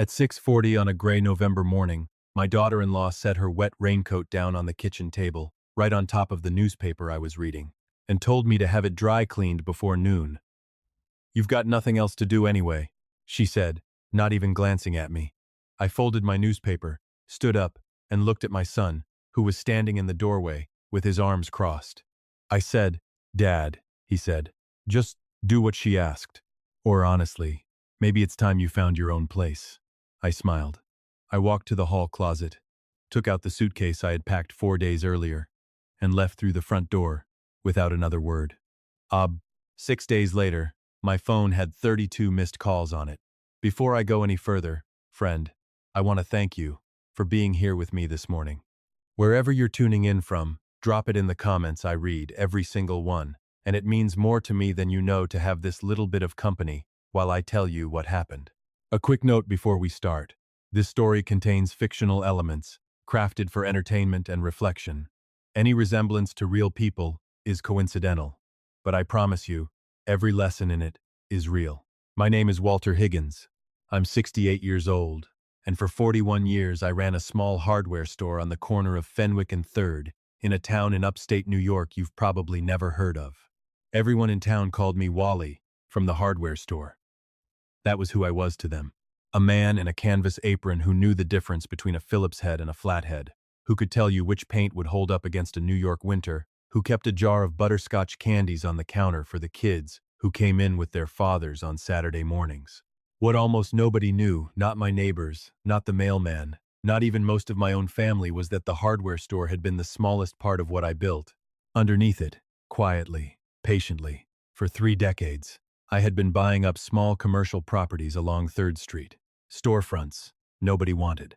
At 6:40 on a gray November morning, my daughter-in-law set her wet raincoat down on the kitchen table, right on top of the newspaper I was reading, and told me to have it dry cleaned before noon. "You've got nothing else to do anyway," she said, not even glancing at me. I folded my newspaper, stood up, and looked at my son, who was standing in the doorway, with his arms crossed. I said, "Dad," he said, "just do what she asked. Or honestly, maybe it's time you found your own place." I smiled. I walked to the hall closet, took out the suitcase I had packed 4 days earlier, and left through the front door, without another word. 6 days later, my phone had 32 missed calls on it. Before I go any further, friend, I want to thank you for being here with me this morning. Wherever you're tuning in from, drop it in the comments. I read every single one, and it means more to me than you know to have this little bit of company while I tell you what happened. A quick note before we start. This story contains fictional elements, crafted for entertainment and reflection. Any resemblance to real people is coincidental, but I promise you, every lesson in it is real. My name is Walter Higgins. I'm 68 years old, and for 41 years I ran a small hardware store on the corner of Fenwick and 3rd, in a town in upstate New York you've probably never heard of. Everyone in town called me Wally, from the hardware store. That was who I was to them. A man in a canvas apron who knew the difference between a Phillips head and a flathead, who could tell you which paint would hold up against a New York winter, who kept a jar of butterscotch candies on the counter for the kids who came in with their fathers on Saturday mornings. What almost nobody knew, not my neighbors, not the mailman, not even most of my own family, was that the hardware store had been the smallest part of what I built. Underneath it, quietly, patiently, for 3 decades, I had been buying up small commercial properties along 3rd Street. Storefronts nobody wanted.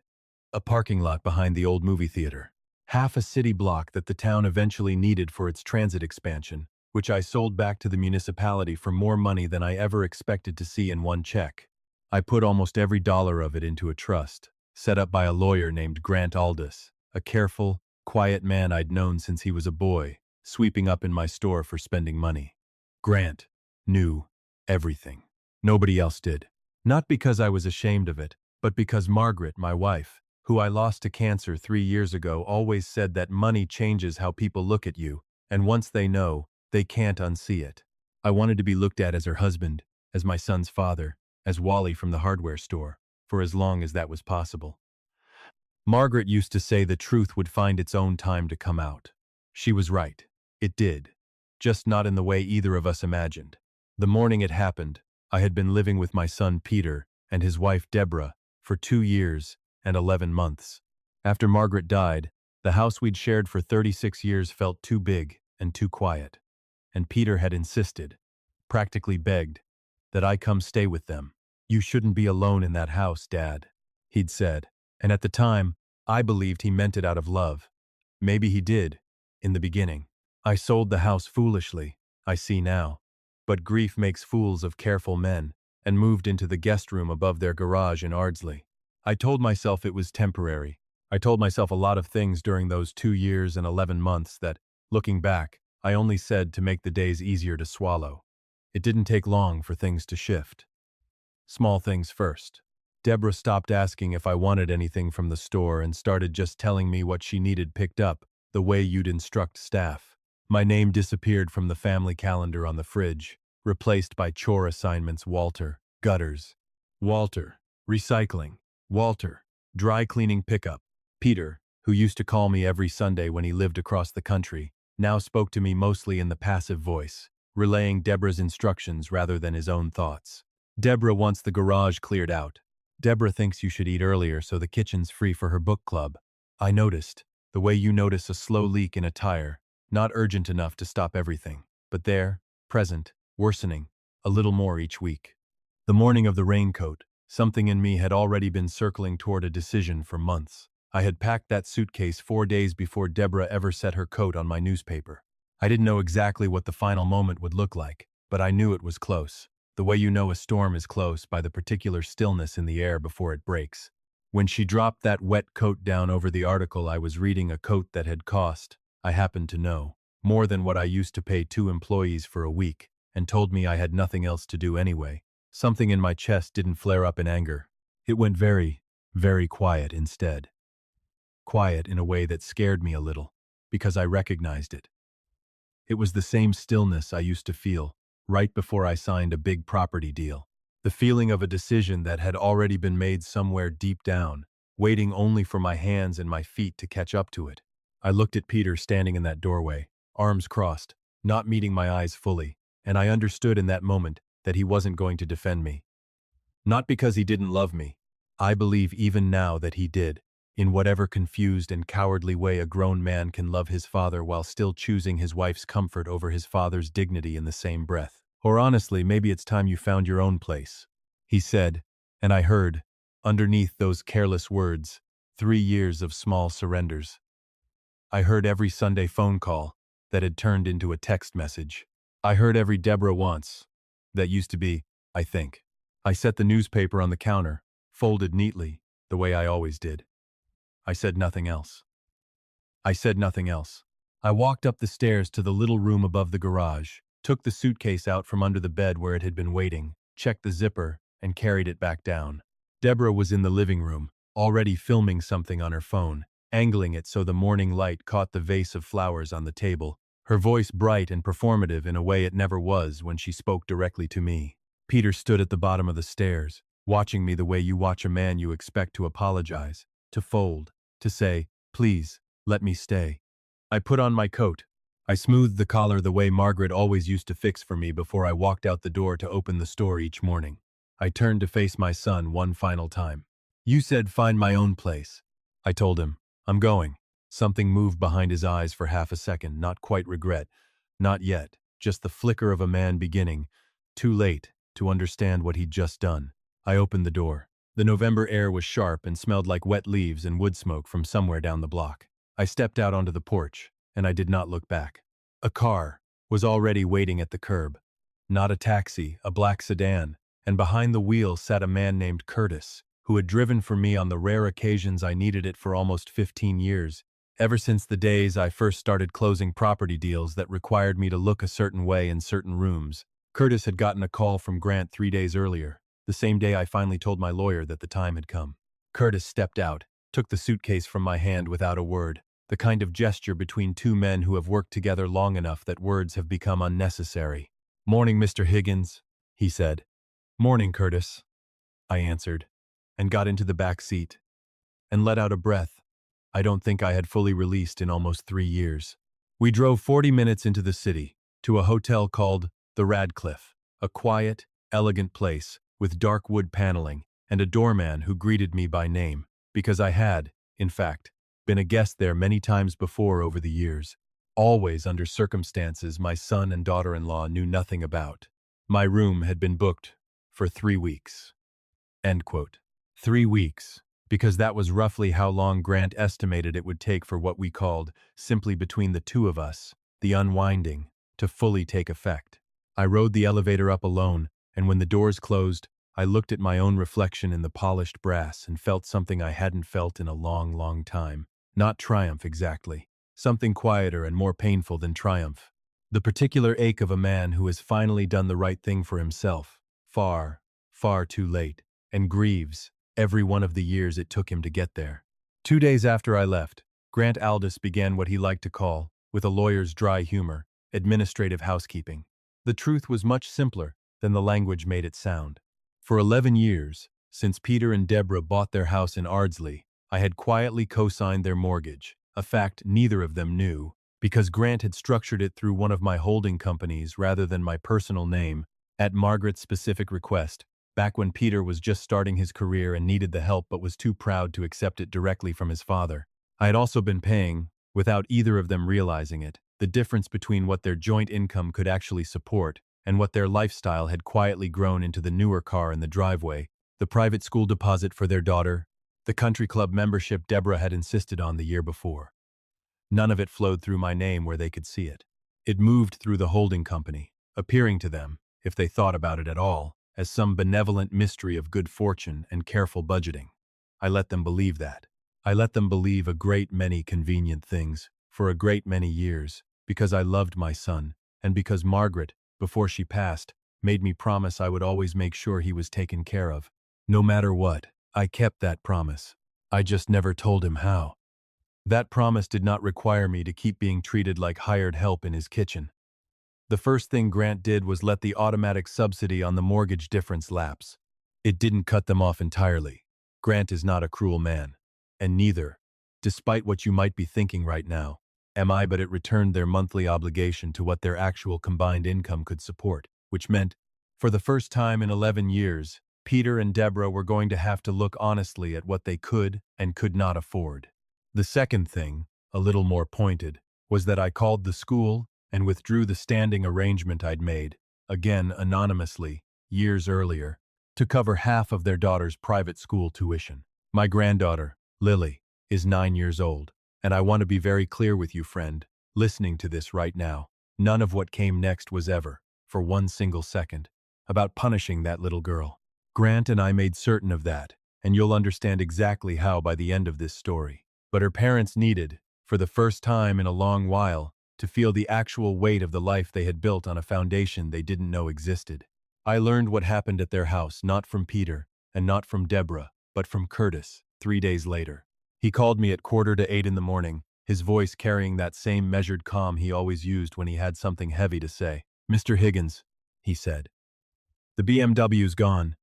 A parking lot behind the old movie theater. Half a city block that the town eventually needed for its transit expansion, which I sold back to the municipality for more money than I ever expected to see in one check. I put almost every dollar of it into a trust, set up by a lawyer named Grant Aldous, a careful, quiet man I'd known since he was a boy, sweeping up in my store for spending money. Grant knew everything. Nobody else did. Not because I was ashamed of it, but because Margaret, my wife, who I lost to cancer 3 years ago, always said that money changes how people look at you, and once they know, they can't unsee it. I wanted to be looked at as her husband, as my son's father, as Wally from the hardware store, for as long as that was possible. Margaret used to say the truth would find its own time to come out. She was right. It did. Just not in the way either of us imagined. The morning it happened, I had been living with my son Peter and his wife Deborah for 2 years and 11 months. After Margaret died, the house we'd shared for 36 years felt too big and too quiet. And Peter had insisted, practically begged, that I come stay with them. "You shouldn't be alone in that house, Dad," he'd said. And at the time, I believed he meant it out of love. Maybe he did, in the beginning. I sold the house foolishly, I see now. But grief makes fools of careful men, and moved into the guest room above their garage in Ardsley. I told myself it was temporary. I told myself a lot of things during those 2 years and 11 months that, looking back, I only said to make the days easier to swallow. It didn't take long for things to shift. Small things first. Deborah stopped asking if I wanted anything from the store and started just telling me what she needed picked up, the way you'd instruct staff. My name disappeared from the family calendar on the fridge, replaced by chore assignments: Walter, gutters; Walter, recycling; Walter, dry cleaning pickup. Peter, who used to call me every Sunday when he lived across the country, now spoke to me mostly in the passive voice, relaying Deborah's instructions rather than his own thoughts. Deborah wants the garage cleared out. Deborah thinks you should eat earlier so the kitchen's free for her book club. I noticed, the way you notice a slow leak in a tire, not urgent enough to stop everything, but there, present, worsening, a little more each week. The morning of the raincoat, something in me had already been circling toward a decision for months. I had packed that suitcase 4 days before Deborah ever set her coat on my newspaper. I didn't know exactly what the final moment would look like, but I knew it was close. The way you know a storm is close by the particular stillness in the air before it breaks. When she dropped that wet coat down over the article I was reading, a coat that had cost, I happened to know, more than what I used to pay 2 employees for a week, and told me I had nothing else to do anyway, something in my chest didn't flare up in anger. It went very, very quiet instead. Quiet in a way that scared me a little, because I recognized it. It was the same stillness I used to feel right before I signed a big property deal. The feeling of a decision that had already been made somewhere deep down, waiting only for my hands and my feet to catch up to it. I looked at Peter standing in that doorway, arms crossed, not meeting my eyes fully, and I understood in that moment that he wasn't going to defend me. Not because he didn't love me. I believe even now that he did, in whatever confused and cowardly way a grown man can love his father while still choosing his wife's comfort over his father's dignity in the same breath. Or honestly, maybe it's time you found your own place, he said, and I heard, underneath those careless words, 3 years of small surrenders. I heard every Sunday phone call that had turned into a text message. I heard every Deborah wants. That used to be, I think. I set the newspaper on the counter, folded neatly, the way I always did. I said nothing else. I said nothing else. I walked up the stairs to the little room above the garage, took the suitcase out from under the bed where it had been waiting, checked the zipper, and carried it back down. Deborah was in the living room, already filming something on her phone, angling it so the morning light caught the vase of flowers on the table, her voice bright and performative in a way it never was when she spoke directly to me. Peter stood at the bottom of the stairs, watching me the way you watch a man you expect to apologize, to fold, to say, "Please, let me stay." I put on my coat. I smoothed the collar the way Margaret always used to fix for me before I walked out the door to open the store each morning. I turned to face my son one final time. "You said find my own place," I told him. "I'm going." Something moved behind his eyes for half a second, not quite regret. Not yet, just the flicker of a man beginning, too late, to understand what he'd just done. I opened the door. The November air was sharp and smelled like wet leaves and wood smoke from somewhere down the block. I stepped out onto the porch, and I did not look back. A car was already waiting at the curb. Not a taxi, a black sedan, and behind the wheel sat a man named Curtis, who had driven for me on the rare occasions I needed it for almost 15 years, ever since the days I first started closing property deals that required me to look a certain way in certain rooms. Curtis had gotten a call from Grant 3 days earlier, the same day I finally told my lawyer that the time had come. Curtis stepped out, took the suitcase from my hand without a word, the kind of gesture between two men who have worked together long enough that words have become unnecessary. "Morning, Mr. Higgins," he said. "Morning, Curtis," I answered, and got into the back seat, and let out a breath I don't think I had fully released in almost 3 years. We drove 40 minutes into the city, to a hotel called the Radcliffe, a quiet, elegant place with dark wood paneling and a doorman who greeted me by name, because I had, in fact, been a guest there many times before over the years, always under circumstances my son and daughter-in-law knew nothing about. My room had been booked for 3 weeks. End quote. 3 weeks, because that was roughly how long Grant estimated it would take for what we called, simply between the two of us, the unwinding, to fully take effect. I rode the elevator up alone, and when the doors closed, I looked at my own reflection in the polished brass and felt something I hadn't felt in a long, long time. Not triumph exactly. Something quieter and more painful than triumph. The particular ache of a man who has finally done the right thing for himself, far, far too late, and grieves every one of the years it took him to get there. 2 days after I left, Grant Aldous began what he liked to call, with a lawyer's dry humor, administrative housekeeping. The truth was much simpler than the language made it sound. For 11 years, since Peter and Deborah bought their house in Ardsley, I had quietly co-signed their mortgage, a fact neither of them knew, because Grant had structured it through one of my holding companies rather than my personal name, at Margaret's specific request, back when Peter was just starting his career and needed the help but was too proud to accept it directly from his father. I had also been paying, without either of them realizing it, the difference between what their joint income could actually support and what their lifestyle had quietly grown into the newer car in the driveway, the private school deposit for their daughter, the country club membership Deborah had insisted on the year before. None of it flowed through my name where they could see it. It moved through the holding company, appearing to them, if they thought about it at all, as some benevolent mystery of good fortune and careful budgeting. I let them believe that. I let them believe a great many convenient things, for a great many years, because I loved my son, and because Margaret, before she passed, made me promise I would always make sure he was taken care of, no matter what. I kept that promise. I just never told him how. That promise did not require me to keep being treated like hired help in his kitchen. The first thing Grant did was let the automatic subsidy on the mortgage difference lapse. It didn't cut them off entirely. Grant is not a cruel man. And neither, despite what you might be thinking right now, am I, but it returned their monthly obligation to what their actual combined income could support, which meant, for the first time in 11 years, Peter and Deborah were going to have to look honestly at what they could and could not afford. The second thing, a little more pointed, was that I called the school and withdrew the standing arrangement I'd made, again anonymously, years earlier, to cover half of their daughter's private school tuition. My granddaughter, Lily, is 9 years old, and I want to be very clear with you, friend, listening to this right now. None of what came next was ever, for one single second, about punishing that little girl. Grant and I made certain of that, and you'll understand exactly how by the end of this story. But her parents needed, for the first time in a long while, to feel the actual weight of the life they had built on a foundation they didn't know existed. I learned what happened at their house not from Peter, and not from Deborah, but from Curtis, 3 days later. He called me at 7:45 in the morning, his voice carrying that same measured calm he always used when he had something heavy to say. "Mr. Higgins," he said. "The BMW's gone.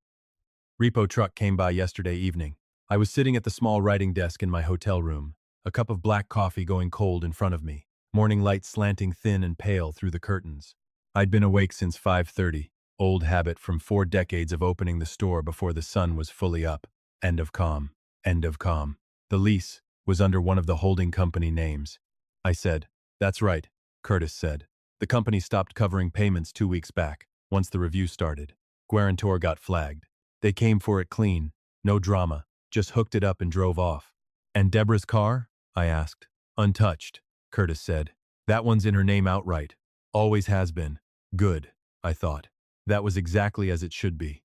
Repo truck came by yesterday evening. I was sitting at the small writing desk in my hotel room, a cup of black coffee going cold in front of me, morning light slanting thin and pale through the curtains. I'd been awake since 5:30, old habit from 4 decades of opening the store before the sun was fully up. End of calm. End of calm. The lease was under one of the holding company names. I said, "That's right," Curtis said. "The company stopped covering payments 2 weeks back, once the review started. Guarantor got flagged. They came for it clean, no drama, just hooked it up and drove off." "And Deborah's car?" I asked. "Untouched," Curtis said. "That one's in her name outright. Always has been." Good, I thought. That was exactly as it should be.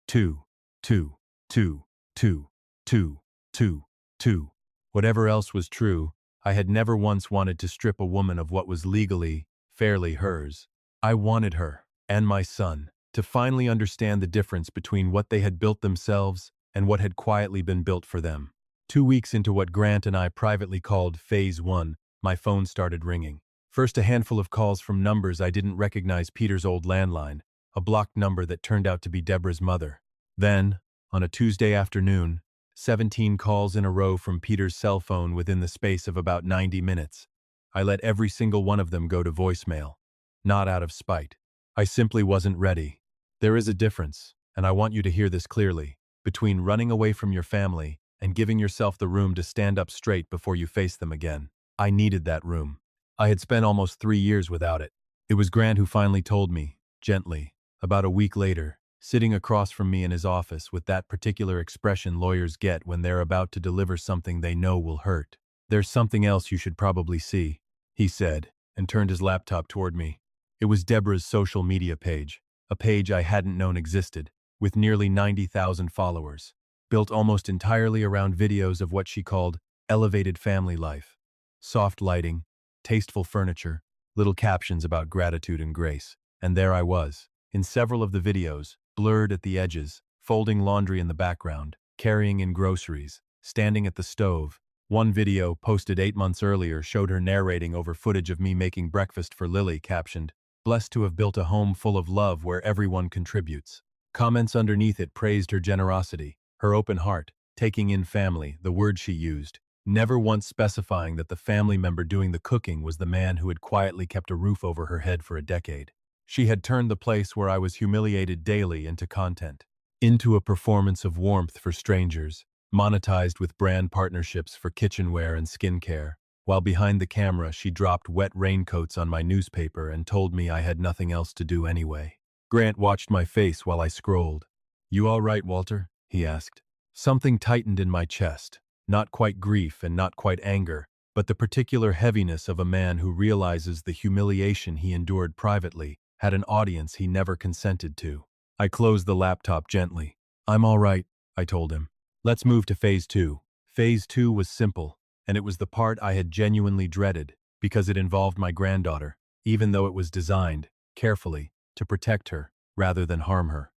Two, two, two, two, two, two, two. Whatever else was true, I had never once wanted to strip a woman of what was legally, fairly hers. I wanted her, and my son, to finally understand the difference between what they had built themselves and what had quietly been built for them. 2 weeks into what Grant and I privately called Phase 1, my phone started ringing. First a handful of calls from numbers I didn't recognize, Peter's old landline, a blocked number that turned out to be Deborah's mother. Then, on a Tuesday afternoon, 17 calls in a row from Peter's cell phone within the space of about 90 minutes. I let every single one of them go to voicemail. Not out of spite. I simply wasn't ready. There is a difference, and I want you to hear this clearly, between running away from your family and giving yourself the room to stand up straight before you face them again. I needed that room. I had spent almost 3 years without it. It was Grant who finally told me, gently, about a week later, sitting across from me in his office with that particular expression lawyers get when they're about to deliver something they know will hurt. "There's something else you should probably see," he said, and turned his laptop toward me. It was Deborah's social media page, a page I hadn't known existed, with nearly 90,000 followers, built almost entirely around videos of what she called elevated family life. Soft lighting, tasteful furniture, little captions about gratitude and grace. And there I was, in several of the videos, blurred at the edges, folding laundry in the background, carrying in groceries, standing at the stove. One video, posted 8 months earlier, showed her narrating over footage of me making breakfast for Lily, captioned, "Blessed to have built a home full of love where everyone contributes." Comments underneath it praised her generosity, her open heart, taking in family, the word she used, never once specifying that the family member doing the cooking was the man who had quietly kept a roof over her head for a decade. She had turned the place where I was humiliated daily into content, into a performance of warmth for strangers, monetized with brand partnerships for kitchenware and skincare, while behind the camera she dropped wet raincoats on my newspaper and told me I had nothing else to do anyway. Grant watched my face while I scrolled. "You all right, Walter?" he asked. Something tightened in my chest, not quite grief and not quite anger, but the particular heaviness of a man who realizes the humiliation he endured privately had an audience he never consented to. I closed the laptop gently. "I'm all right," I told him. "Let's move to Phase 2. Phase 2 was simple, and it was the part I had genuinely dreaded, because it involved my granddaughter, even though it was designed, carefully, to protect her, rather than harm her.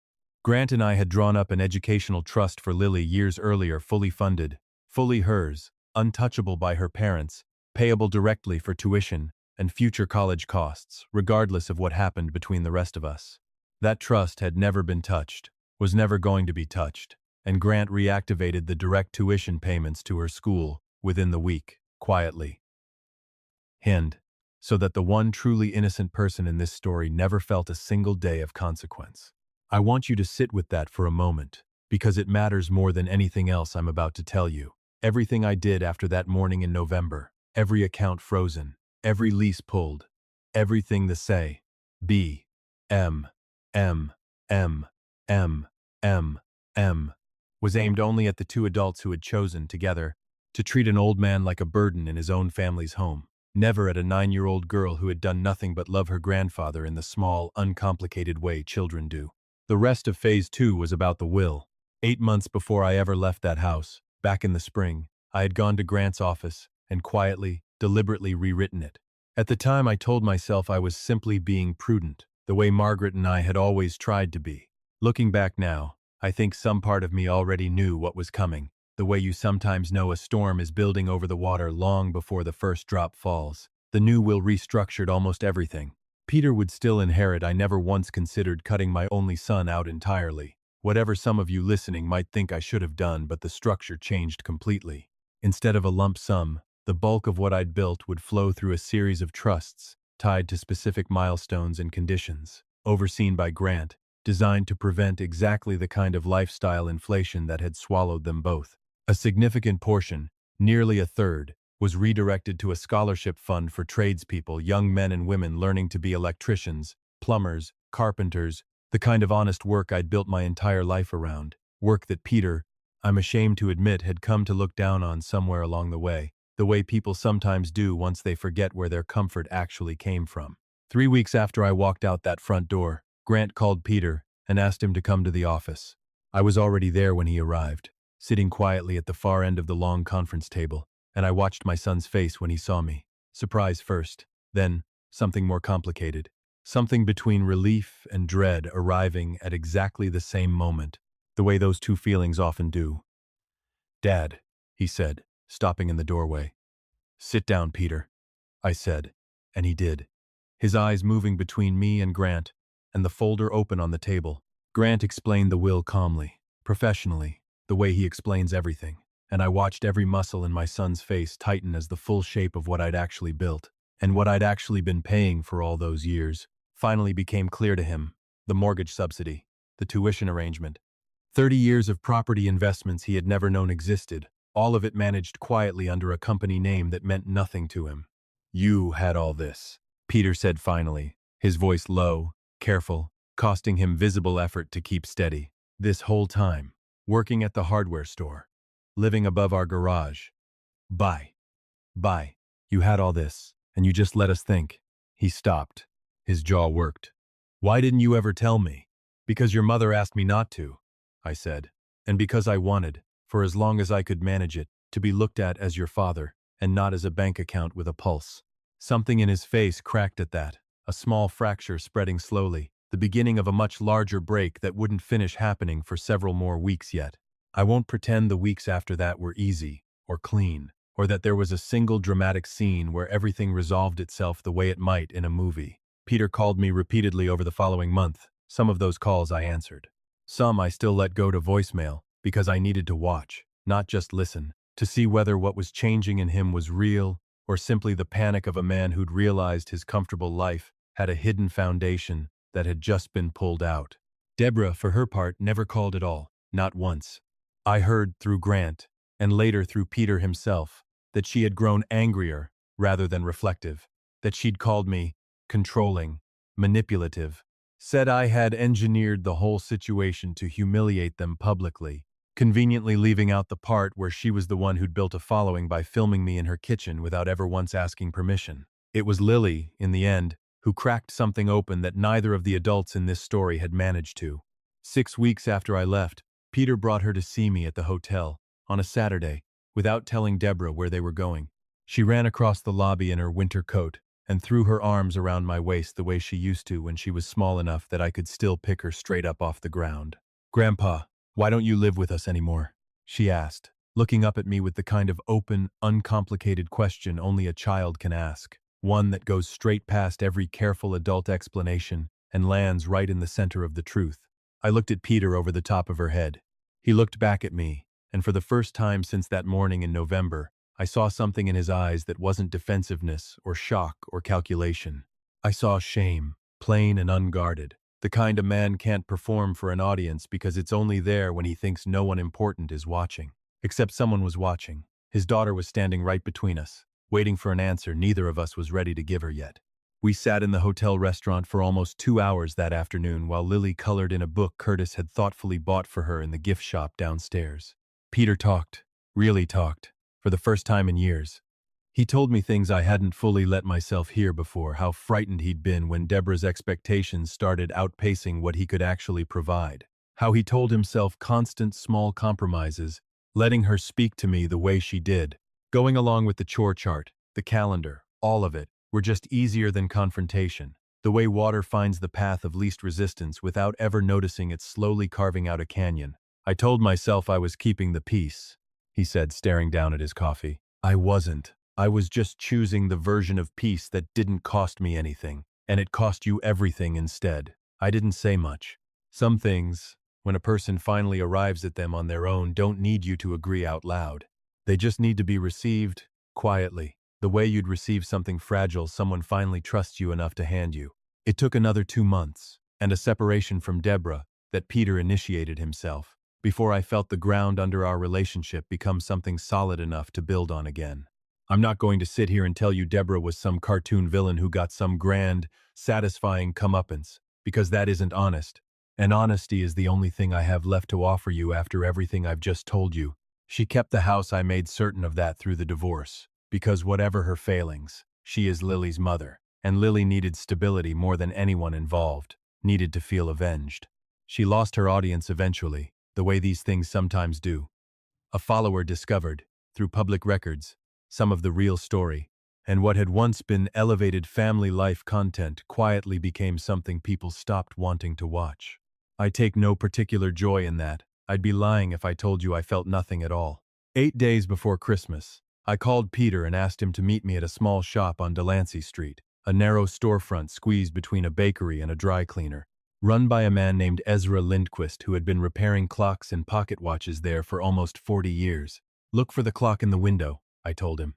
Grant and I had drawn up an educational trust for Lily years earlier, fully funded, fully hers, untouchable by her parents, payable directly for tuition and future college costs, regardless of what happened between the rest of us. That trust had never been touched, was never going to be touched, and Grant reactivated the direct tuition payments to her school within the week, quietly. Hind, so that the one truly innocent person in this story never felt a single day of consequence. I want you to sit with that for a moment, because it matters more than anything else I'm about to tell you. Everything I did after that morning in November, every account frozen, every lease pulled, everything the say, B, M, M, M, M, M, M, was aimed only at the two adults who had chosen, together, to treat an old man like a burden in his own family's home. Never at a 9-year-old girl who had done nothing but love her grandfather in the small, uncomplicated way children do. The rest of Phase 2 was about the will. 8 months before I ever left that house, back in the spring, I had gone to Grant's office and quietly, deliberately rewritten it. At the time, I told myself I was simply being prudent, the way Margaret and I had always tried to be. Looking back now, I think some part of me already knew what was coming, the way you sometimes know a storm is building over the water long before the first drop falls. The new will restructured almost everything. Peter would still inherit. I never once considered cutting my only son out entirely. Whatever some of you listening might think I should have done, but the structure changed completely. Instead of a lump sum, the bulk of what I'd built would flow through a series of trusts, tied to specific milestones and conditions, overseen by Grant, designed to prevent exactly the kind of lifestyle inflation that had swallowed them both. A significant portion, nearly a third, was redirected to a scholarship fund for tradespeople, young men and women learning to be electricians, plumbers, carpenters, the kind of honest work I'd built my entire life around, work that Peter, I'm ashamed to admit, had come to look down on somewhere along the way people sometimes do once they forget where their comfort actually came from. 3 weeks after I walked out that front door, Grant called Peter and asked him to come to the office. I was already there when he arrived, sitting quietly at the far end of the long conference table, and I watched my son's face when he saw me. Surprise first, then something more complicated. Something between relief and dread arriving at exactly the same moment, the way those two feelings often do. "Dad," he said, stopping in the doorway. "Sit down, Peter," I said, and he did, his eyes moving between me and Grant, and the folder open on the table. Grant explained the will calmly, professionally, the way he explains everything, and I watched every muscle in my son's face tighten as the full shape of what I'd actually built, and what I'd actually been paying for all those years, finally became clear to him. The mortgage subsidy, the tuition arrangement, 30 years of property investments he had never known existed, all of it managed quietly under a company name that meant nothing to him. "You had all this," Peter said finally, his voice low, careful, costing him visible effort to keep steady. "This whole time, working at the hardware store, living above our garage. Bye. You had all this, and you just let us think." He stopped. His jaw worked. "Why didn't you ever tell me?" "Because your mother asked me not to," I said. "And because I wanted, for as long as I could manage it, to be looked at as your father, and not as a bank account with a pulse." Something in his face cracked at that, a small fracture spreading slowly, the beginning of a much larger break that wouldn't finish happening for several more weeks yet. I won't pretend the weeks after that were easy, or clean, or that there was a single dramatic scene where everything resolved itself the way it might in a movie. Peter called me repeatedly over the following month. Some of those calls I answered. Some I still let go to voicemail, because I needed to watch, not just listen, to see whether what was changing in him was real, or simply the panic of a man who'd realized his comfortable life had a hidden foundation that had just been pulled out. Deborah, for her part, never called at all, not once. I heard through Grant, and later through Peter himself, that she had grown angrier rather than reflective, that she'd called me controlling, manipulative, said I had engineered the whole situation to humiliate them publicly, conveniently leaving out the part where she was the one who'd built a following by filming me in her kitchen without ever once asking permission. It was Lily, in the end, who cracked something open that neither of the adults in this story had managed to. 6 weeks after I left, Peter brought her to see me at the hotel, on a Saturday, without telling Deborah where they were going. She ran across the lobby in her winter coat and threw her arms around my waist the way she used to when she was small enough that I could still pick her straight up off the ground. "Grandpa, why don't you live with us anymore?" she asked, looking up at me with the kind of open, uncomplicated question only a child can ask, one that goes straight past every careful adult explanation and lands right in the center of the truth. I looked at Peter over the top of her head. He looked back at me, and for the first time since that morning in November, I saw something in his eyes that wasn't defensiveness or shock or calculation. I saw shame, plain and unguarded, the kind a man can't perform for an audience because it's only there when he thinks no one important is watching. Except someone was watching. His daughter was standing right between us, waiting for an answer neither of us was ready to give her yet. We sat in the hotel restaurant for almost 2 hours that afternoon while Lily colored in a book Curtis had thoughtfully bought for her in the gift shop downstairs. Peter talked, really talked, for the first time in years. He told me things I hadn't fully let myself hear before, how frightened he'd been when Deborah's expectations started outpacing what he could actually provide. How he told himself constant small compromises, letting her speak to me the way she did, going along with the chore chart, the calendar, all of it, were just easier than confrontation, the way water finds the path of least resistance without ever noticing it slowly carving out a canyon. I told myself I was keeping the peace, he said, staring down at his coffee. I wasn't. I was just choosing the version of peace that didn't cost me anything, and it cost you everything instead. I didn't say much. Some things, when a person finally arrives at them on their own, don't need you to agree out loud. They just need to be received, quietly, the way you'd receive something fragile someone finally trusts you enough to hand you. It took another 2 months, and a separation from Deborah, that Peter initiated himself, before I felt the ground under our relationship become something solid enough to build on again. I'm not going to sit here and tell you Deborah was some cartoon villain who got some grand, satisfying comeuppance, because that isn't honest. And honesty is the only thing I have left to offer you after everything I've just told you. She kept the house. I made certain of that through the divorce, because whatever her failings, she is Lily's mother, and Lily needed stability more than anyone involved, needed to feel avenged. She lost her audience eventually, the way these things sometimes do. A follower discovered, through public records, some of the real story, and what had once been elevated family life content quietly became something people stopped wanting to watch. I take no particular joy in that. I'd be lying if I told you I felt nothing at all. 8 days before Christmas, I called Peter and asked him to meet me at a small shop on Delancey Street, a narrow storefront squeezed between a bakery and a dry cleaner, run by a man named Ezra Lindquist who had been repairing clocks and pocket watches there for almost 40 years. Look for the clock in the window, I told him.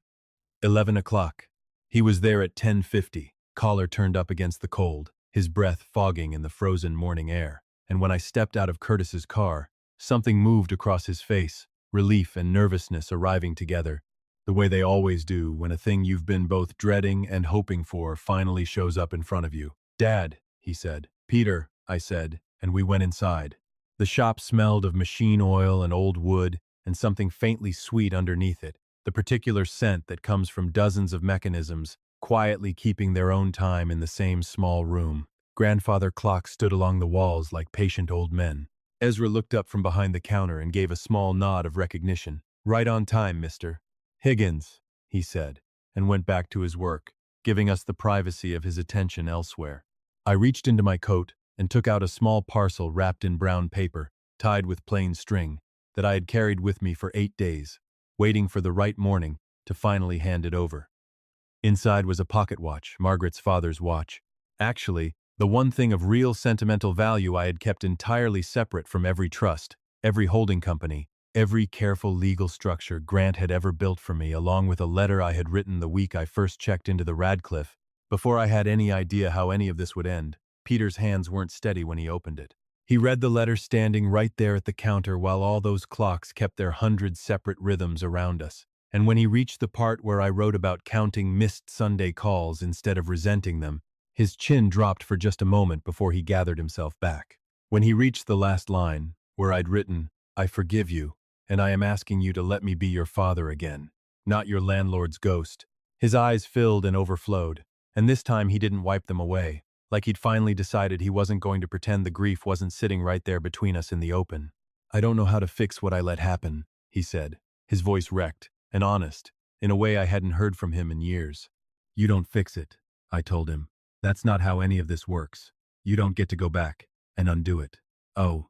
11 o'clock. He was there at 10:50, collar turned up against the cold, his breath fogging in the frozen morning air. And when I stepped out of Curtis's car, something moved across his face, relief and nervousness arriving together, the way they always do when a thing you've been both dreading and hoping for finally shows up in front of you. Dad, he said. Peter, I said, and we went inside. The shop smelled of machine oil and old wood, and something faintly sweet underneath it, the particular scent that comes from dozens of mechanisms, quietly keeping their own time in the same small room. Grandfather clocks stood along the walls like patient old men. Ezra looked up from behind the counter and gave a small nod of recognition. Right on time, Mr. Higgins, he said, and went back to his work, giving us the privacy of his attention elsewhere. I reached into my coat and took out a small parcel wrapped in brown paper, tied with plain string, that I had carried with me for 8 days, waiting for the right morning to finally hand it over. Inside was a pocket watch, Margaret's father's watch. Actually, the one thing of real sentimental value I had kept entirely separate from every trust, every holding company, every careful legal structure Grant had ever built for me, along with a letter I had written the week I first checked into the Radcliffe. Before I had any idea how any of this would end, Peter's hands weren't steady when he opened it. He read the letter standing right there at the counter while all those clocks kept their 100 separate rhythms around us. And when he reached the part where I wrote about counting missed Sunday calls instead of resenting them, his chin dropped for just a moment before he gathered himself back. When he reached the last line, where I'd written, "I forgive you, and I am asking you to let me be your father again, not your landlord's ghost," his eyes filled and overflowed, and this time he didn't wipe them away, like he'd finally decided he wasn't going to pretend the grief wasn't sitting right there between us in the open. "I don't know how to fix what I let happen," he said, his voice wrecked and honest, in a way I hadn't heard from him in years. "You don't fix it," I told him. "That's not how any of this works. You don't get to go back and undo it." Oh,